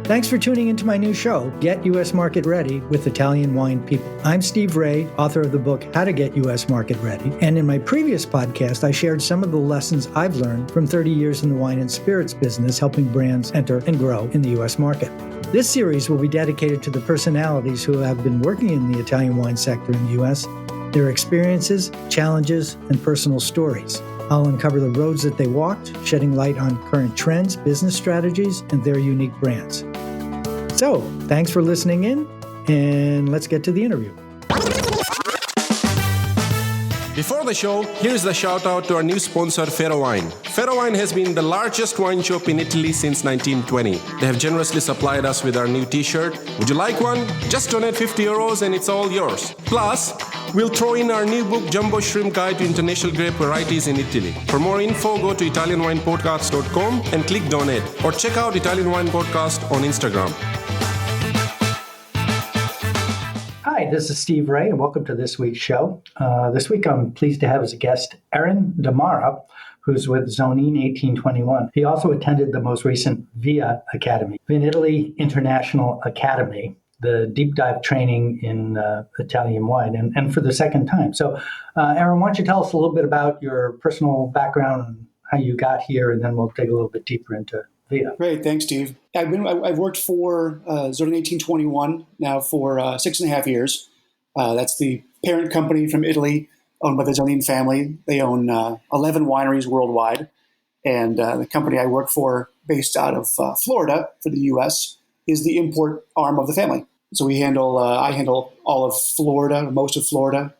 Thanks for tuning into my new show, Get U.S. Market Ready with Italian Wine People. I'm Steve Raye, author of the book, How to Get U.S. Market Ready. And in my previous podcast, I shared some of the lessons I've learned from 30 years in the wine and spirits business, helping brands enter and grow in the U.S. market. This series will be dedicated to the personalities who have been working in the Italian wine sector in the U.S., their experiences, challenges, and personal stories. I'll uncover the roads that they walked, shedding light on current trends, business strategies, and their unique brands. So, thanks for listening in, and let's get to the interview. Before the show, here's the shout out to our new sponsor, Ferro Wine. Ferro Wine has been the largest wine shop in Italy since 1920. They have generously supplied us with our new t-shirt. Would you like one? Just donate €50 and it's all yours. Plus, we'll throw in our new book, Jumbo Shrimp Guide to International Grape Varieties in Italy. For more info, go to italianwinepodcast.com and click donate, or check out Italian Wine Podcast on Instagram. Hi, this is Steve Raye, and welcome to this week's show. This week, I'm pleased to have as a guest Erin DeMara, who's with Zonin 1821. He also attended the most recent VIA Academy, VinItaly International Academy, the deep dive training in Italian wine, and for the second time. So, Erin, why don't you tell us a little bit about your personal background and how you got here, and then we'll dig a little bit deeper into VIA. Great, thanks, Steve. I've worked for Zonin 1821 now for 6.5 years. That's the parent company from Italy, owned by the Zonin family. They own 11 wineries worldwide, and the company I work for, based out of Florida for the U.S., is the import arm of the family. So I handle all of Florida, most of Florida,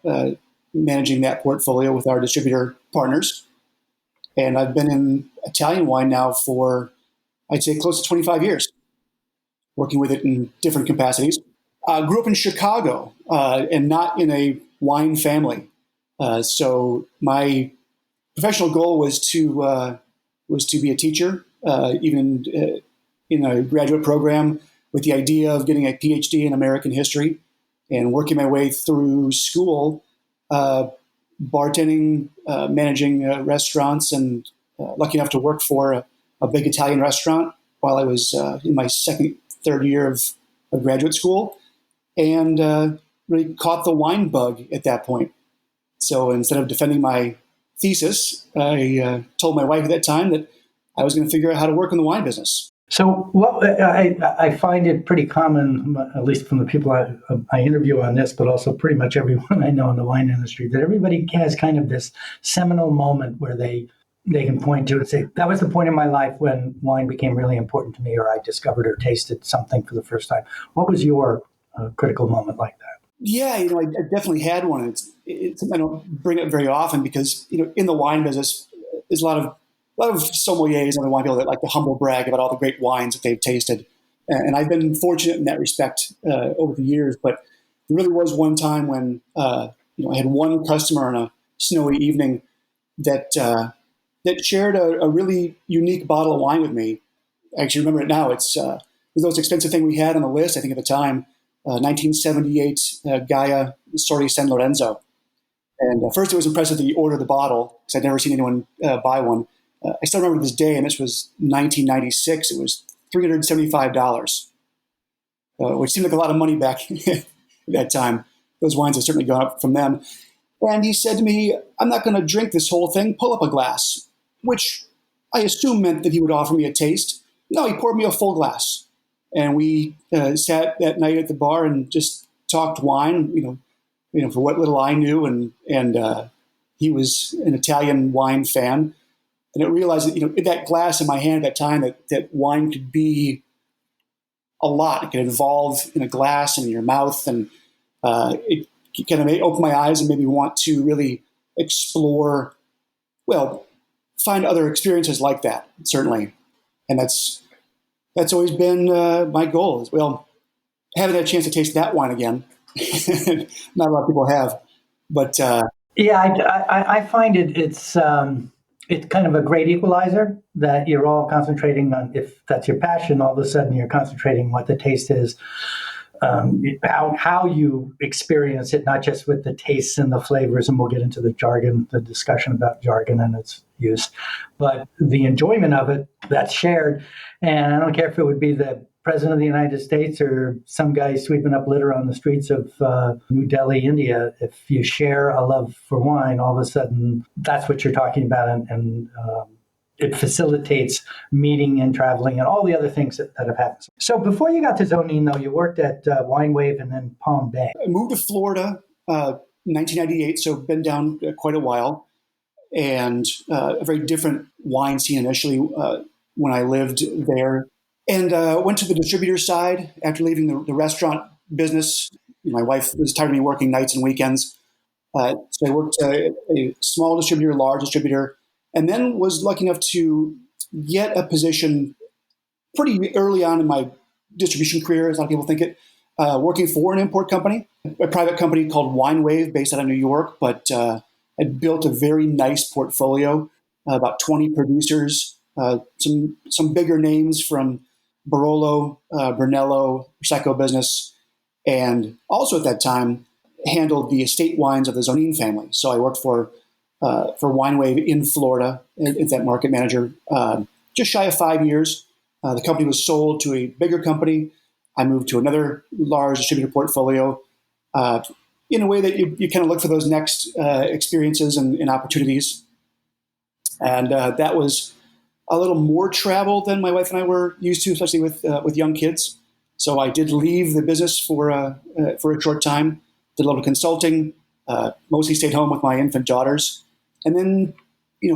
managing that portfolio with our distributor partners. And I've been in Italian wine now for, I'd say, close to 25 years, working with it in different capacities. Grew up in Chicago and not in a wine family. So my professional goal was to be a teacher, even in a graduate program, with the idea of getting a PhD in American history and working my way through school, bartending, managing restaurants, and lucky enough to work for a big Italian restaurant while I was in my third year of graduate school, and really caught the wine bug at that point. So instead of defending my thesis, I told my wife at that time that I was going to figure out how to work in the wine business. So I find it pretty common, at least from the people I interview on this, but also pretty much everyone I know in the wine industry, that everybody has kind of this seminal moment where they can point to and say, that was the point in my life when wine became really important to me, or I discovered or tasted something for the first time. What was your critical moment like that? Yeah, I definitely had one. It's I don't bring it very often because, in the wine business, there's a lot of sommeliers and other wine people that like to humble brag about all the great wines that they've tasted. And I've been fortunate in that respect over the years. But there really was one time when, I had one customer on a snowy evening that shared a really unique bottle of wine with me. I actually remember it now. It's the most expensive thing we had on the list, I think, at the time, 1978 Gaia Sorti San Lorenzo. And first it was impressive that he ordered the bottle, because I'd never seen anyone buy one. I still remember this day, and this was 1996. It was $375, which seemed like a lot of money back at that time. Those wines have certainly gone up from them. And he said to me, "I'm not going to drink this whole thing. Pull up a glass," which I assume meant that he would offer me a taste. No, he poured me a full glass. And we sat that night at the bar and just talked wine, for what little I knew. And he was an Italian wine fan. And I realized that, that glass in my hand at that time, that wine could be a lot. It could evolve in a glass and in your mouth. And it kind of opened my eyes and made me want to really explore, find other experiences like that, certainly. And that's always been my goal, is, having that chance to taste that wine again. Not a lot of people have. But I find it's kind of a great equalizer, that you're all concentrating on, if that's your passion, all of a sudden you're concentrating on what the taste is, how you experience it, not just with the tastes and the flavors, and we'll get into the discussion about jargon and its use, but the enjoyment of it that's shared. And I don't care if it would be the President of the United States or some guy sweeping up litter on the streets of New Delhi, India, if you share a love for wine, all of a sudden that's what you're talking about, and it facilitates meeting and traveling and all the other things that have happened. So before you got to Zonin, though, you worked at Wine Wave and then Palm Bay. I moved to Florida in 1998, so been down quite a while, and a very different wine scene initially when I lived there. And went to the distributor side after leaving the restaurant business. My wife was tired of me working nights and weekends. So I worked a small distributor, large distributor, and then was lucky enough to get a position pretty early on in my distribution career, as a lot of people think it, working for an import company, a private company called Wine Wave based out of New York, but had built a very nice portfolio, about 20 producers, some bigger names from Barolo, Brunello, Prosecco business, and also at that time handled the estate wines of the Zonin family. So I worked for Wine Wave in Florida as that market manager, just shy of 5 years. The company was sold to a bigger company. I moved to another large distributor portfolio in a way that you kind of look for those next experiences and opportunities. And that was a little more travel than my wife and I were used to, especially with young kids. So I did leave the business for a short time, did a little consulting, mostly stayed home with my infant daughters. And then,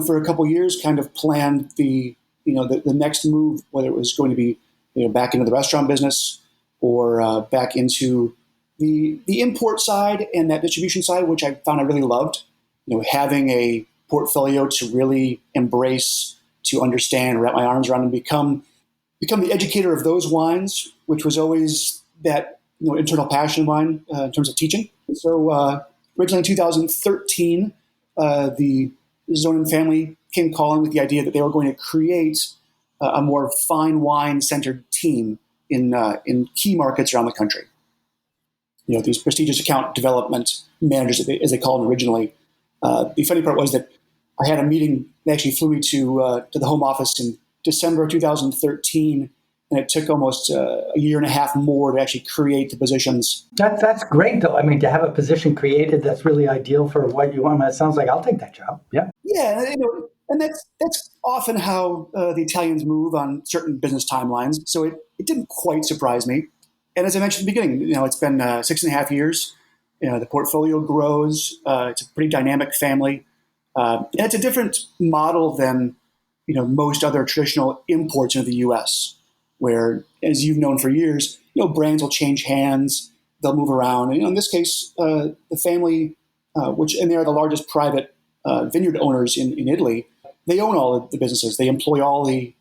for a couple of years, kind of planned the next move, whether it was going to be, back into the restaurant business or back into the import side and that distribution side, which I found I really loved. Having a portfolio to really embrace, to understand, wrap my arms around, and become the educator of those wines, which was always that internal passion of mine in terms of teaching. So originally in 2013, the Zonin family came calling with the idea that they were going to create a more fine wine centered team in key markets around the country. These prestigious account development managers, as they called them originally. The funny part was that I had a meeting. They actually flew me to the home office in December 2013, and it took almost a year and a half more to actually create the positions. That's great, though. I mean, to have a position created, that's really ideal for what you want. That sounds like I'll take that job. Yeah. Yeah, and that's often how the Italians move on certain business timelines. So it didn't quite surprise me. And as I mentioned at the beginning, it's been 6.5 years. The portfolio grows. It's a pretty dynamic family. And it's a different model than most other traditional imports into the U.S., where, as you've known for years, brands will change hands, they'll move around. And in this case, the family, and they are the largest private vineyard owners in Italy, they own all of the businesses. They employ all the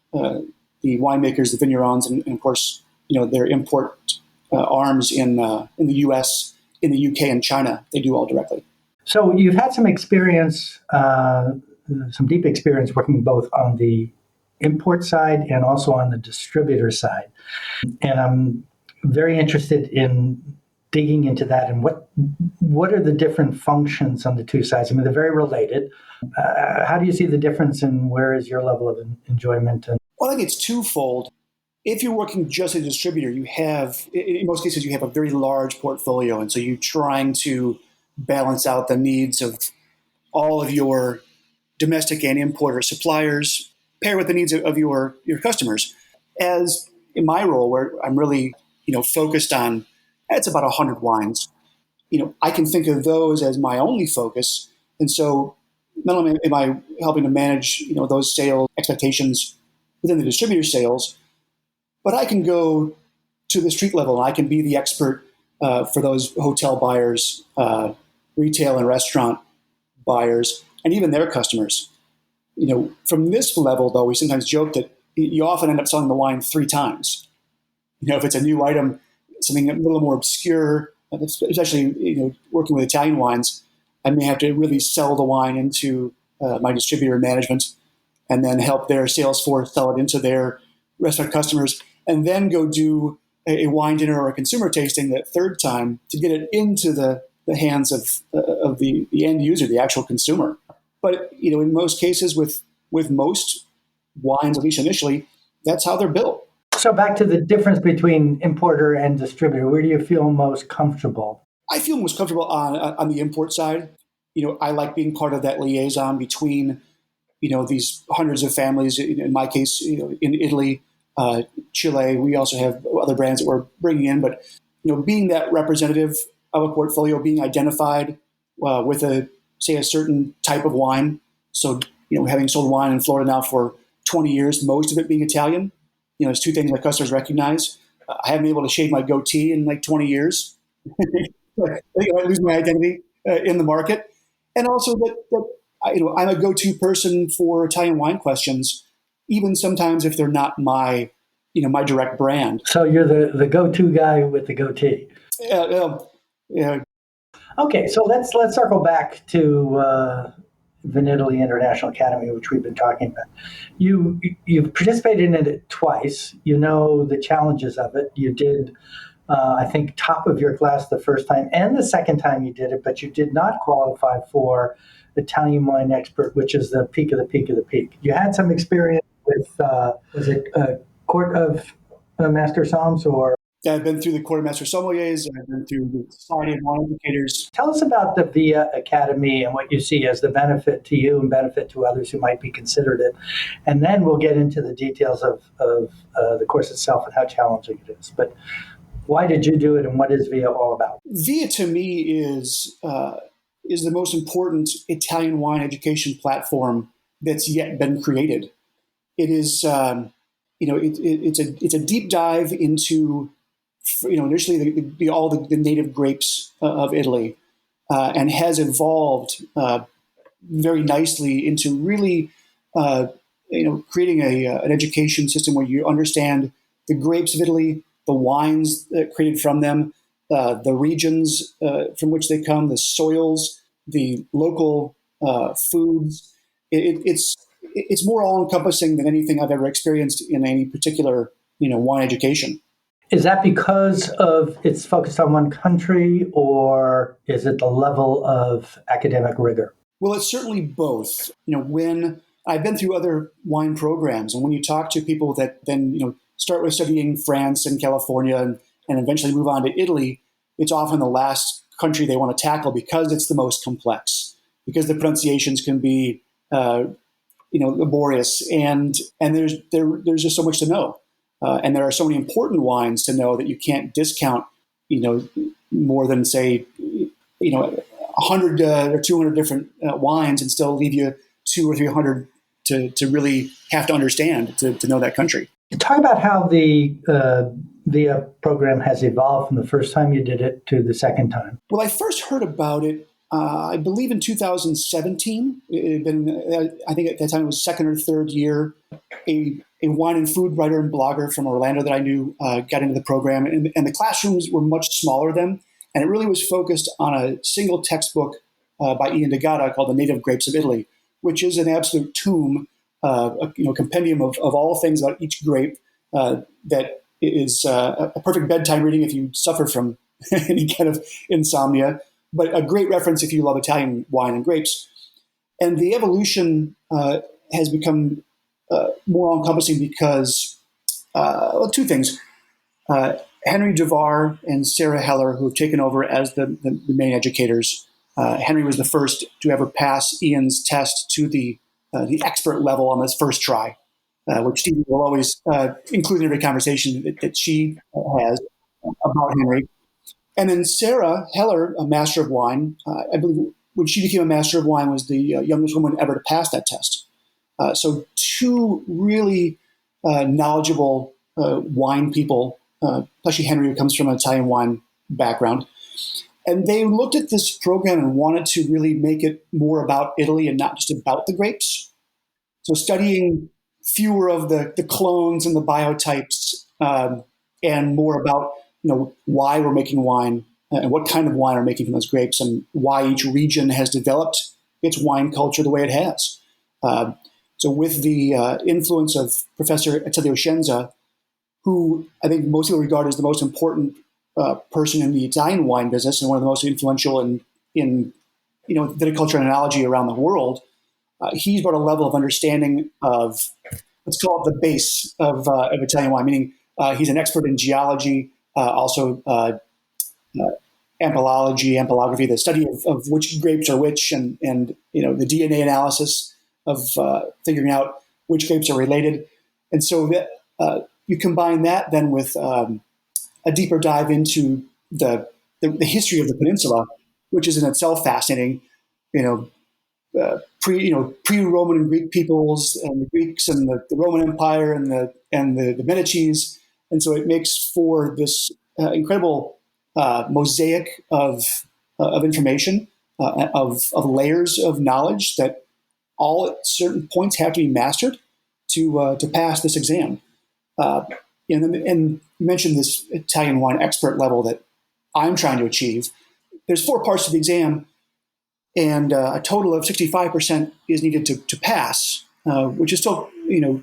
winemakers, the vignerons, and of course, their import arms in the U.S., in the U.K., and China. They do all directly. So you've had some experience, some deep experience working both on the import side and also on the distributor side. And I'm very interested in digging into that and what are the different functions on the two sides? I mean, they're very related. How do you see the difference and where is your level of enjoyment? Well, I think it's twofold. If you're working just as a distributor, in most cases, you have a very large portfolio. And so you're trying to balance out the needs of all of your domestic and importer suppliers, pair with the needs of your customers. As in my role, where I'm really focused on, it's about 100 wines. I can think of those as my only focus, and so not only am I helping to manage those sales expectations within the distributor sales, but I can go to the street level and I can be the expert for those hotel buyers, retail and restaurant buyers, and even their customers. From this level, though, we sometimes joke that you often end up selling the wine 3 times. If it's a new item, something a little more obscure, especially working with Italian wines, I may have to really sell the wine into my distributor management and then help their sales force sell it into their restaurant customers, and then go do a wine dinner or a consumer tasting that third time to get it into the hands of the end user, the actual consumer. But in most cases, with most wines, at least initially, that's how they're built. So back to the difference between importer and distributor, where do you feel most comfortable? I feel most comfortable on the import side. I like being part of that liaison between, these hundreds of families. In my case, in Italy, Chile, we also have other brands that we're bringing in. But, being that representative of a portfolio, being identified with a certain type of wine. So, having sold wine in Florida now for 20 years, most of it being Italian, there's two things my customers recognize. I haven't been able to shave my goatee in like 20 years. I think I might lose my identity in the market. And also that I'm a go-to person for Italian wine questions, even sometimes if they're not my direct brand. So you're the go-to guy with the goatee. Yeah. Okay, so let's circle back to VinItaly International Academy, which we've been talking about. You've participated in it twice. You know the challenges of it. You did, I think, top of your class the first time and the second time you did it, but you did not qualify for Italian Wine Expert, which is the peak of the peak of the peak. You had some experience with, was it Court of Master Sommeliers or? Yeah, I've been through the Court of Master Sommeliers. I've been through the Society of Wine Educators. Tell us about the VIA Academy and what you see as the benefit to you and benefit to others who might be considered it. And then we'll get into the details of the course itself and how challenging it is. But why did you do it and what is VIA all about? VIA to me is the most important Italian wine education platform that's yet been created. It is, it's a deep dive into initially all the native grapes of Italy, and has evolved very nicely into really, creating an education system where you understand the grapes of Italy, the wines created from them, the regions from which they come, the soils, the local foods. It's more all-encompassing than anything I've ever experienced in any particular wine education. Is that because of it's focused on one country, or is it the level of academic rigor? Well, it's certainly both. When I've been through other wine programs, and when you talk to people that then start with studying France and California and eventually move on to Italy, it's often the last country they want to tackle because it's the most complex, because the pronunciations can be laborious, and there's just so much to know. And there are so many important wines to know that you can't discount, more than say, 100 or 200 different wines and still leave you 200 or 300 to really have to understand to know that country. Talk about how the VIA program has evolved from the first time you did it to the second time. Well, I first heard about it, I believe in 2017. It had been, I think at that time it was second or third year. A wine and food writer and blogger from Orlando that I knew got into the program, and the classrooms were much smaller then, and it really was focused on a single textbook by Ian DeGatta called The Native Grapes of Italy, which is an absolute tome, a compendium of all things about each grape that is a perfect bedtime reading if you suffer from any kind of insomnia, but a great reference if you love Italian wine and grapes. And the evolution has become more all-encompassing because, two things. Henry DeVar and Sarah Heller, who have taken over as the main educators. Henry was the first to ever pass Ian's test to the expert level on this first try, which Steve will always include in every conversation that she has about Henry. And then Sarah Heller, a Master of Wine, I believe when she became a Master of Wine was the youngest woman ever to pass that test. So two really knowledgeable wine people, especially Henry, who comes from an Italian wine background. And they looked at this program and wanted to really make it more about Italy and not just about the grapes. So studying fewer of the clones and the biotypes, and more about why we're making wine and what kind of wine we're making from those grapes and why each region has developed its wine culture the way it has. So with the influence of Professor Attilio Scienza, who I think most people regard as the most important person in the Italian wine business and one of the most influential in viticulture and enology around the world, he's brought a level of understanding of, let's call it the base of Italian wine, meaning He's an expert in geology, also amphilography, the study of which grapes are which, and the DNA analysis of figuring out which grapes are related. And so that, you combine that then with a deeper dive into the history of the peninsula, which is in itself fascinating. Pre-Roman and Greek peoples, and the Greeks, and the Roman Empire, and the Medicis, and so it makes for this incredible mosaic of information, of layers of knowledge that all at certain points have to be mastered to pass this exam. And you mentioned this Italian wine expert level that I'm trying to achieve. There's 4 parts to the exam, and a total of 65% is needed to pass, which is still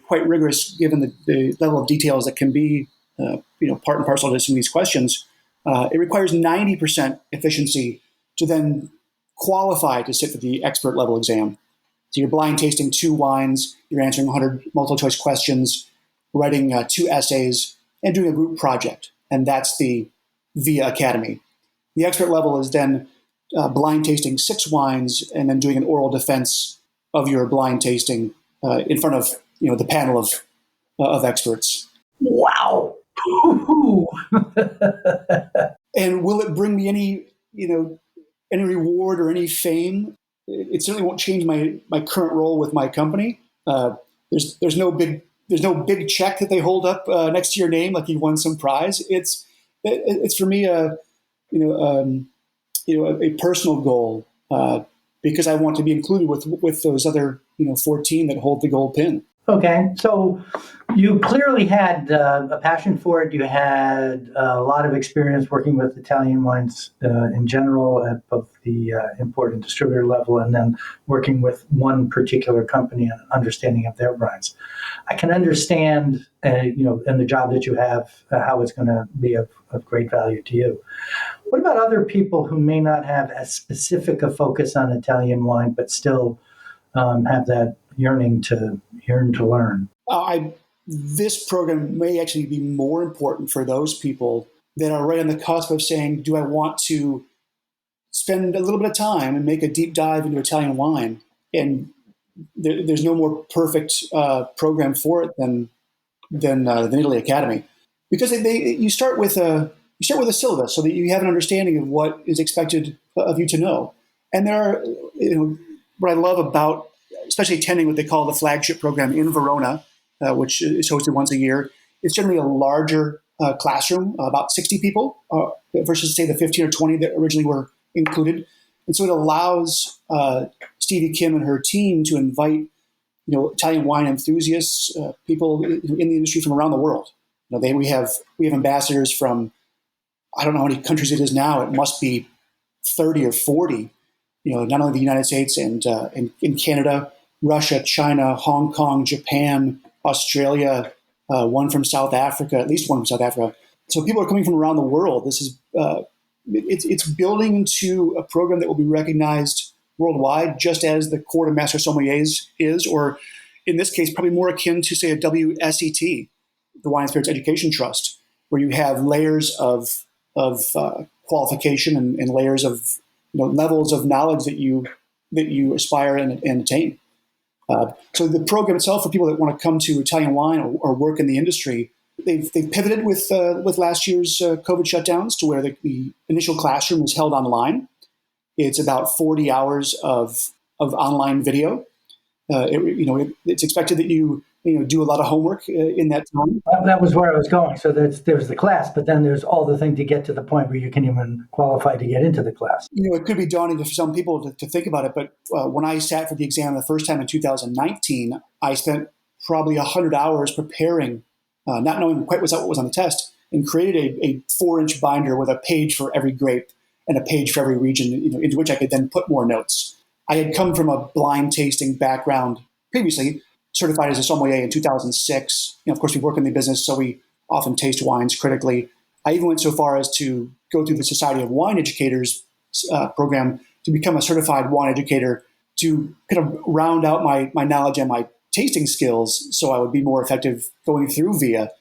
quite rigorous given the level of details that can be part and parcel to some of these questions. It requires 90% efficiency to then qualify to sit for the expert level exam. So you're blind tasting 2 wines, you're answering 100 multiple choice questions, writing 2 essays, and doing a group project. And that's the VIA Academy. The expert level is then blind tasting 6 wines and then doing an oral defense of your blind tasting in front of the panel of experts. Wow. And will it bring me any reward or any fame? It certainly won't change my current role with my company. There's no big check that they hold up next to your name like you won some prize. It's for me a personal goal because I want to be included with those other 14 that hold the gold pin. Okay, so you clearly had a passion for it. You had a lot of experience working with Italian wines in general at both the import and distributor level, and then working with one particular company and understanding of their wines. I can understand, in the job that you have, how it's going to be of great value to you. What about other people who may not have as specific a focus on Italian wine, but still have that yearn to learn? This program may actually be more important for those people that are right on the cusp of saying, do I want to spend a little bit of time and make a deep dive into Italian wine? And there's no more perfect program for it than the VinItaly Academy, because you start with a syllabus so that you have an understanding of what is expected of you to know. And there are, what I love about, especially attending what they call the flagship program in Verona, which is hosted once a year. It's generally a larger classroom, about 60 people, versus say the 15 or 20 that originally were included. And so it allows Stevie Kim and her team to invite, Italian wine enthusiasts, people in the industry from around the world. We have ambassadors from, I don't know how many countries it is now. It must be 30 or 40. Not only the United States and in Canada, Russia, China, Hong Kong, Japan, Australia, one from South Africa, at least one from South Africa. So people are coming from around the world. This is it's building into a program that will be recognized worldwide, just as the Court of Master Sommeliers is, or in this case, probably more akin to, say, a WSET, the Wine and Spirits Education Trust, where you have layers of qualification and layers of levels of knowledge that you aspire and attain. So the program itself, for people that want to come to Italian wine or work in the industry, they've pivoted with last year's COVID shutdowns to where the initial classroom is held online. It's about 40 hours of online video. It's expected that you do a lot of homework in that time. That was where I was going. So there's the class, but then there's all the thing to get to the point where you can even qualify to get into the class. It could be daunting for some people to think about it, but when I sat for the exam the first time in 2019, I spent probably 100 hours preparing, not knowing quite what was on the test, and created a 4-inch binder with a page for every grape and a page for every region, into which I could then put more notes. I had come from a blind tasting background previously, certified as a sommelier in 2006. Of course, we work in the business, so we often taste wines critically. I even went so far as to go through the Society of Wine Educators program to become a certified wine educator to kind of round out my knowledge and my tasting skills so I would be more effective going through VIA.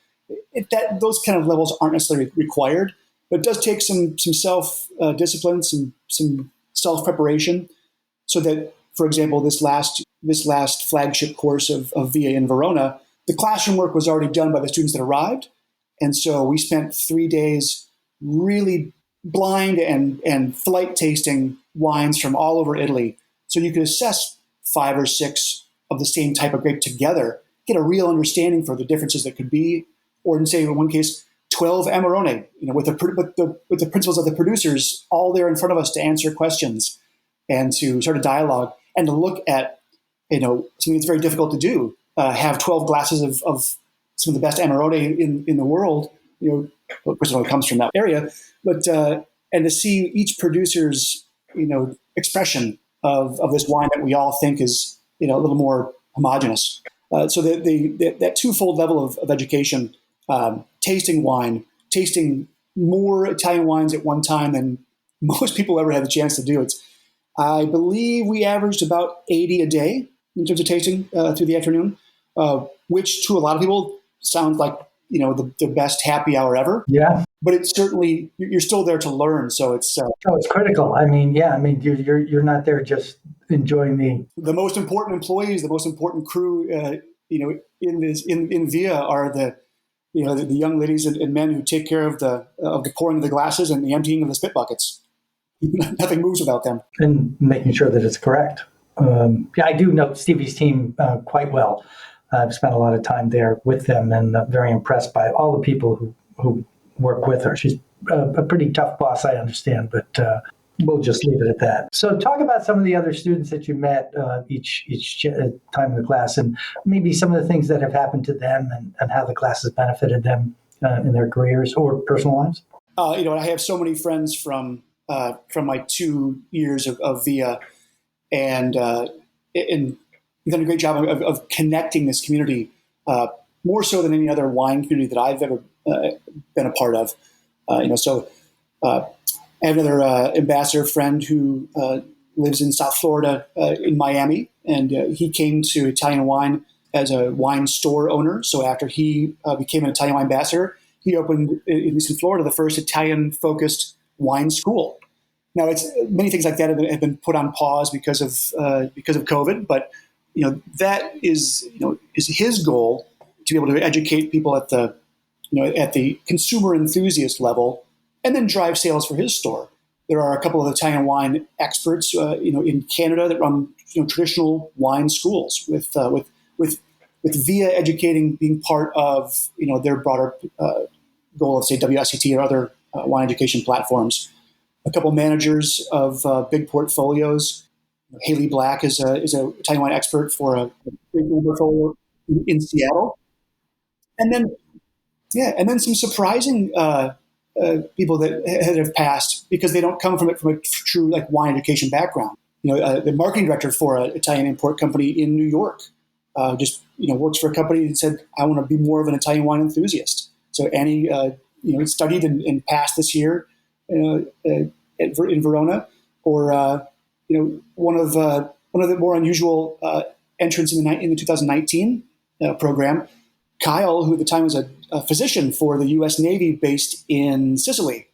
that those kind of levels aren't necessarily required, but it does take some self discipline, some self preparation, so that, for example, this last flagship course of VIA in Verona, the classroom work was already done by the students that arrived, and so we spent 3 days really blind and flight tasting wines from all over Italy, so you could assess 5 or 6 of the same type of grape together, get a real understanding for the differences that could be, or in, say, in one case, 12 Amarone, with the principals of the producers all there in front of us to answer questions and to start a dialogue and to look at, something that's very difficult to do, have 12 glasses of some of the best Amarone in the world, of course, it only comes from that area, but and to see each producer's, expression of this wine that we all think is, a little more homogenous. So that twofold level of education, tasting wine, tasting more Italian wines at one time than most people ever had the chance to do. I believe we averaged about 80 a day in terms of tasting through the afternoon, which to a lot of people sounds like the best happy hour ever. Yeah. But it's certainly, you're still there to learn. So it's it's critical. I mean, you're not there just enjoying the most important employees, the most important crew, in VIA are the young ladies and men who take care of the pouring of the glasses and the emptying of the spit buckets. Nothing moves without them. And making sure that it's correct. I do know Stevie's team quite well. I've spent a lot of time there with them, and very impressed by all the people who work with her. She's a pretty tough boss, I understand, but we'll just leave it at that. So talk about some of the other students that you met each time in the class, and maybe some of the things that have happened to them and how the class has benefited them in their careers or personal lives. I have so many friends from my 2 years of VIA, and you've done a great job of connecting this community, more so than any other wine community that I've ever been a part of. So I have another ambassador friend who lives in South Florida, in Miami, and he came to Italian wine as a wine store owner. So after he became an Italian wine ambassador, he opened, at least in Florida, the first Italian-focused wine school. Now, it's many things like that have been put on pause because of COVID, but that is his goal, to be able to educate people at the consumer enthusiast level, and then drive sales for his store. There are a couple of Italian wine experts, in Canada that run traditional wine schools with VIA educating being part of their broader goal of, say, WSET or other wine education platforms. A couple managers of big portfolios. Haley Black is a Italian wine expert for a big portfolio in Seattle, and then some surprising people that have passed because they don't come from a true wine education background. The marketing director for an Italian import company in New York just works for a company that said, "I want to be more of an Italian wine enthusiast." So Annie, studied and passed this year in Verona, or one of the more unusual entrants in the 2019 program, Kyle, who at the time was a physician for the U.S. Navy based in Sicily,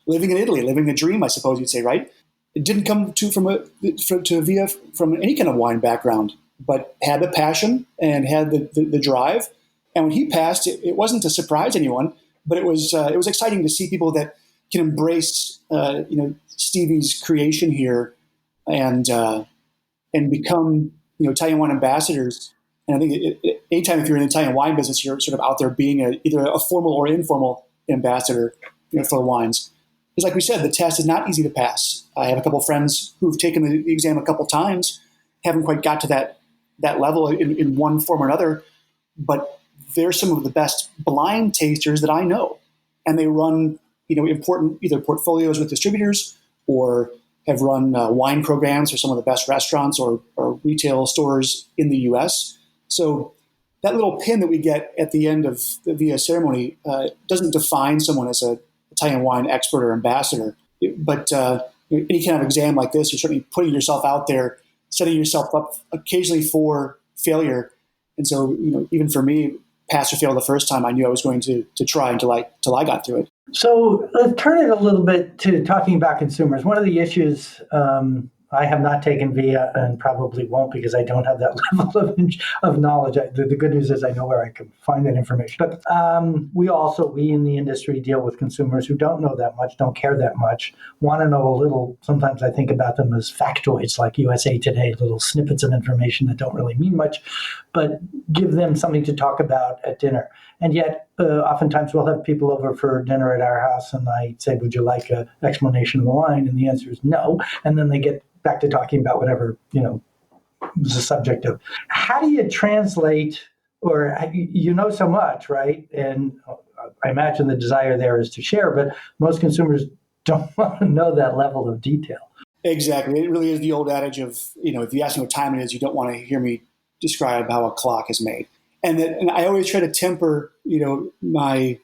living in Italy, living the dream, I suppose you'd say, right? It didn't come to VIA from any kind of wine background, but had the passion and had the drive. And when he passed, it wasn't to surprise anyone, but it was exciting to see people that can embrace Stevie's creation here and become Italian wine ambassadors. And I think anytime if you're in the Italian wine business, you're sort of out there being either a formal or informal ambassador for the wines. Because like we said, the test is not easy to pass. I have a couple of friends who've taken the exam a couple times, haven't quite got to that level in one form or another, but they're some of the best blind tasters that I know. And they run important either portfolios with distributors or have run wine programs for some of the best restaurants or retail stores in the U.S. So that little pin that we get at the end of the VIA ceremony doesn't define someone as an Italian wine expert or ambassador. But any kind of exam like this, you're certainly putting yourself out there, setting yourself up occasionally for failure. And so, even for me, pass or fail the first time, I knew I was going to try until I got through it. So let's turn it a little bit to talking about consumers. One of the issues I have not taken via and probably won't because I don't have that level of knowledge. The good news is I know where I can find that information. But we in the industry deal with consumers who don't know that much, don't care that much, want to know a little. Sometimes I think about them as factoids like USA Today, little snippets of information that don't really mean much, but give them something to talk about at dinner. And yet, oftentimes we'll have people over for dinner at our house, and I say, would you like an explanation of the wine? And the answer is no. And then they get back to talking about whatever, was the subject of. How do you translate, or so much, right? And I imagine the desire there is to share, but most consumers don't want to know that level of detail. Exactly. It really is the old adage of, if you ask me what time it is, you don't want to hear me describe how a clock is made. And I always try to temper, my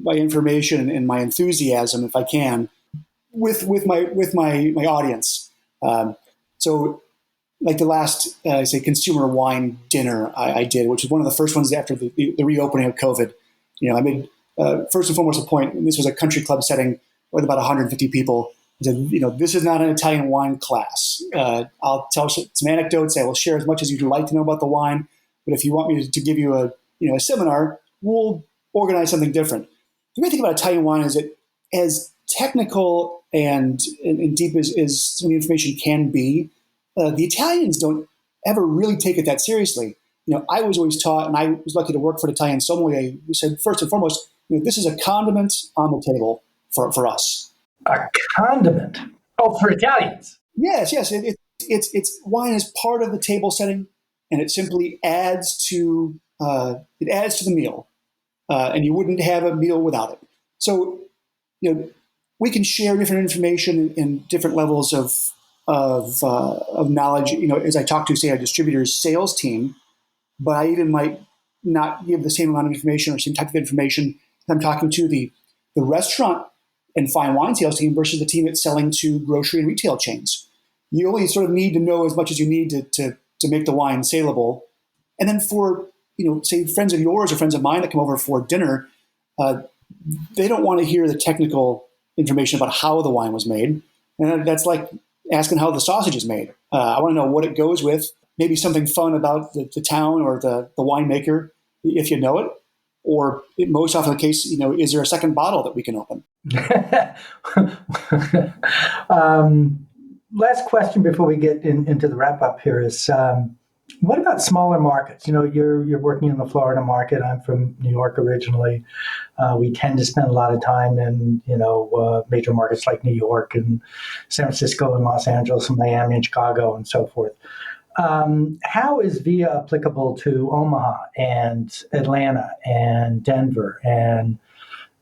information and my enthusiasm, if I can, with my audience. So, like the last, consumer wine dinner I did, which was one of the first ones after the reopening of COVID. I made first and foremost a point, and this was a country club setting with about 150 people. I said, this is not an Italian wine class. I'll tell some anecdotes. I will share as much as you'd like to know about the wine. But if you want me to give you a seminar, we'll organize something different. The way I think about Italian wine is that as technical and deep as some of the information can be, the Italians don't ever really take it that seriously. I was always taught, and I was lucky to work for an Italian sommelier, who said, first and foremost, this is a condiment on the table for us. A condiment? Oh, for Italians? Yes. It's wine is part of the table setting, and it simply adds to the meal, and you wouldn't have a meal without it. So, we can share different information in different levels of knowledge. As I talk to, say, a distributor's sales team, but I even might not give the same amount of information or same type of information if I'm talking to the restaurant and fine wine sales team versus the team that's selling to grocery and retail chains. You only sort of need to know as much as you need to make the wine saleable. And then for, say, friends of yours or friends of mine that come over for dinner, they don't want to hear the technical information about how the wine was made. And that's like asking how the sausage is made. I want to know what it goes with, maybe something fun about the town or the winemaker, if you know it. Or most often the case, is there a second bottle that we can open? Last question before we get into the wrap up here is, what about smaller markets? You're working in the Florida market. I'm from New York originally. We tend to spend a lot of time in, major markets like New York and San Francisco and Los Angeles and Miami and Chicago and so forth. How is VIA applicable to Omaha and Atlanta and Denver and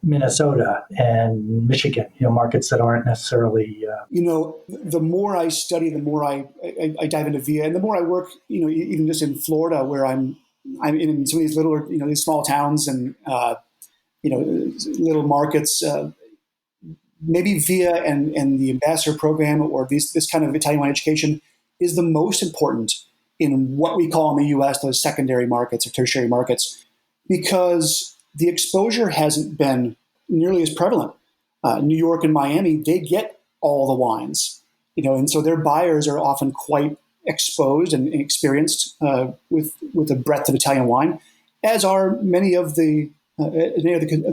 Minnesota and Michigan, markets that aren't necessarily... the more I study, the more I dive into VIA, and the more I work, even just in Florida, where I'm in some of these little, these small towns and, little markets, maybe VIA and the ambassador program or this kind of Italian wine education is the most important in what we call in the U.S. those secondary markets or tertiary markets, because the exposure hasn't been nearly as prevalent. New York and Miami, they get all the wines, and so their buyers are often quite exposed and experienced with the breadth of Italian wine, as are many of the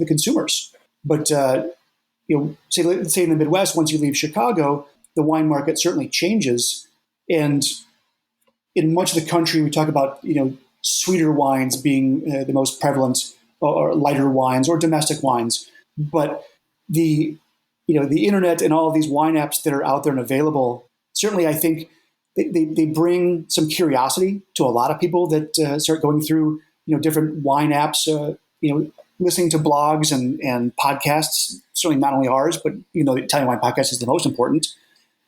consumers. But say in the Midwest, once you leave Chicago, the wine market certainly changes. And in much of the country, we talk about sweeter wines being the most prevalent, or lighter wines, or domestic wines. But the internet and all of these wine apps that are out there and available, certainly I think they bring some curiosity to a lot of people that start going through different wine apps, listening to blogs and podcasts. Certainly not only ours, but the Italian Wine Podcast is the most important.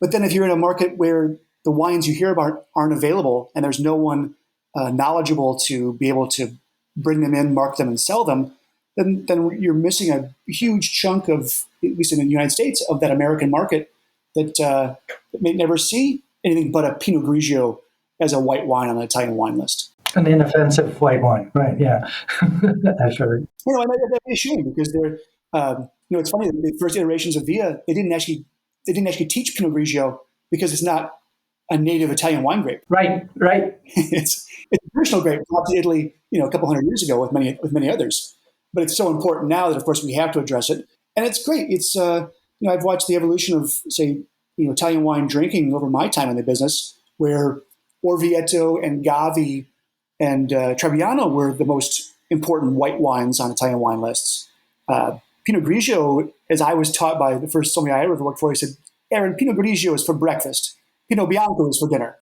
But then if you're in a market where the wines you hear about aren't available and there's no one knowledgeable to be able to bring them in, mark them, and sell them, then you're missing a huge chunk of, at least in the United States, of that American market that may never see anything but a Pinot Grigio as a white wine on an Italian wine list. An inoffensive white wine, right? Yeah, that's right. And that'd be a shame because they're, it's funny. The first iterations of Via, they didn't actually teach Pinot Grigio because it's not a native Italian wine grape. Right, right. it's a traditional grape brought to Italy, a couple hundred years ago with many others. But it's so important now that, of course, we have to address it. And it's great. It's I've watched the evolution of, say, Italian wine drinking over my time in the business, where Orvieto and Gavi and Trebbiano were the most important white wines on Italian wine lists. Pinot Grigio, as I was taught by the first sommelier I ever worked for, he said, "Erin, Pinot Grigio is for breakfast. Pinot Bianco is for dinner."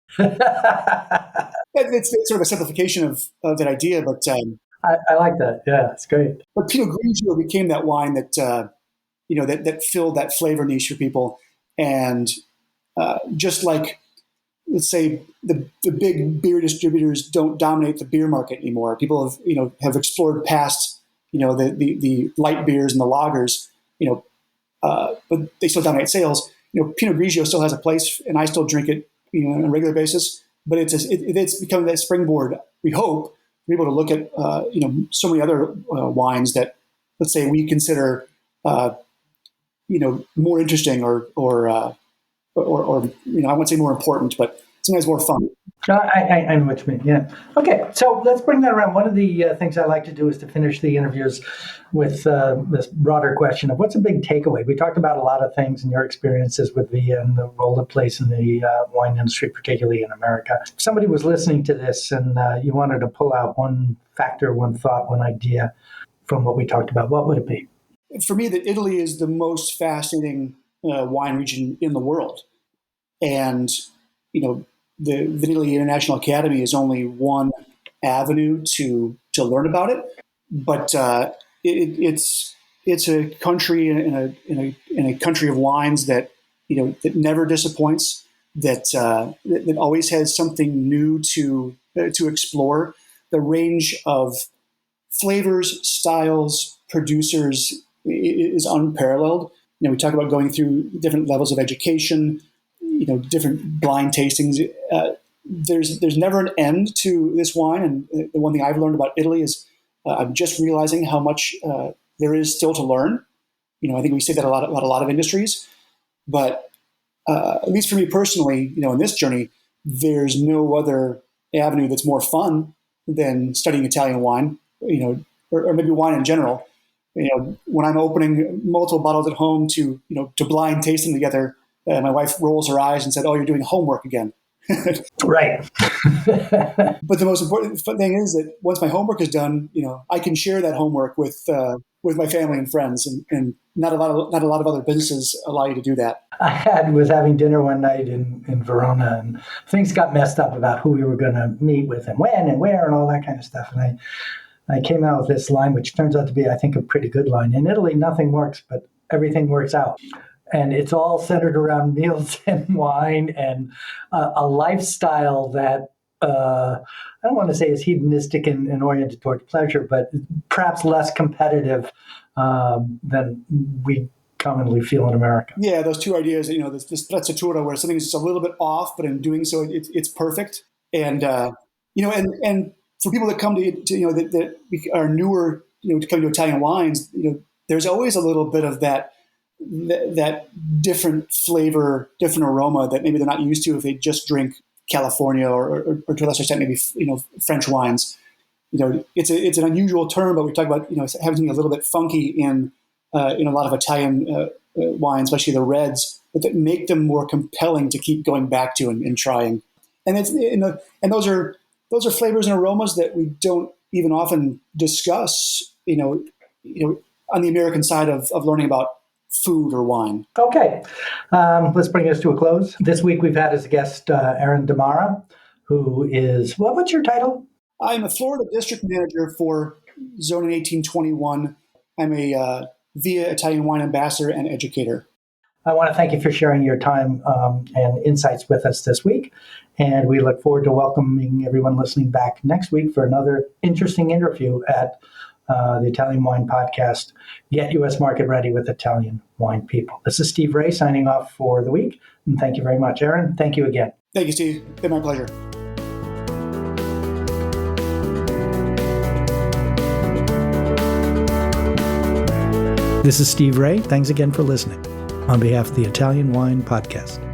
It's sort of a simplification of that idea, but I like that. Yeah, it's great. But Pinot Grigio became that wine that that filled that flavor niche for people, and just like, let's say, the big beer distributors don't dominate the beer market anymore. People have explored past the light beers and the lagers, but they still dominate sales. Pinot Grigio still has a place, and I still drink it on a regular basis. But it's become that springboard. We hope we're able to look at so many other wines that, let's say, we consider more interesting or I won't say more important, but sometimes more fun. I know what you mean. Yeah. Okay. So let's bring that around. One of the things I like to do is to finish the interviews with this broader question of what's a big takeaway. We talked about a lot of things and your experiences with Via and the role it plays in the wine industry, particularly in America. If somebody was listening to this and you wanted to pull out one factor, one thought, one idea from what we talked about, what would it be? For me, that Italy is the most fascinating wine region in the world. And, the VinItaly International Academy is only one avenue to learn about it, but it's a country in a country of wines that that never disappoints, that always has something new to explore. The range of flavors, styles, producers is unparalleled. We talk about going through different levels of education, different blind tastings. There's never an end to this wine. And the one thing I've learned about Italy is I'm just realizing how much there is still to learn. I think we say that a lot of industries, but at least for me personally, in this journey, there's no other avenue that's more fun than studying Italian wine, or maybe wine in general. When I'm opening multiple bottles at home to blind taste them together, my wife rolls her eyes and said, "Oh, you're doing homework again." Right. But the most important thing is that once my homework is done, I can share that homework with my family and friends, and not a lot of other businesses allow you to do that. I was having dinner one night in Verona, and things got messed up about who we were going to meet with and when and where and all that kind of stuff. And I came out with this line, which turns out to be, I think, a pretty good line. In Italy, nothing works, but everything works out. And it's all centered around meals and wine and a lifestyle that I don't want to say is hedonistic and oriented toward pleasure, but perhaps less competitive than we commonly feel in America. Yeah, those two ideas, this sprezzatura, where something is just a little bit off, but in doing so, it's perfect. And and for people that come to that are newer, to come to Italian wines, there's always a little bit of that different flavor, different aroma that maybe they're not used to if they just drink California or to a lesser extent maybe French wines. It's an unusual term, but we talk about having something a little bit funky in a lot of Italian wines, especially the reds, but that make them more compelling to keep going back to and trying. And those are flavors and aromas that we don't even often discuss. On the American side of learning about food or wine. Okay, let's bring this to a close. This week we've had as a guest Erin DeMara, who is, what's your title? I'm a Florida district manager for Zoning 1821. I'm a Via Italian wine ambassador and educator. I want to thank you for sharing your time and insights with us this week. And we look forward to welcoming everyone listening back next week for another interesting interview at the Italian Wine Podcast, Get U.S. Market Ready with Italian Wine People. This is Steve Raye signing off for the week. And thank you very much, Erin. Thank you again. Thank you, Steve. It's been my pleasure. This is Steve Raye. Thanks again for listening on behalf of the Italian Wine Podcast.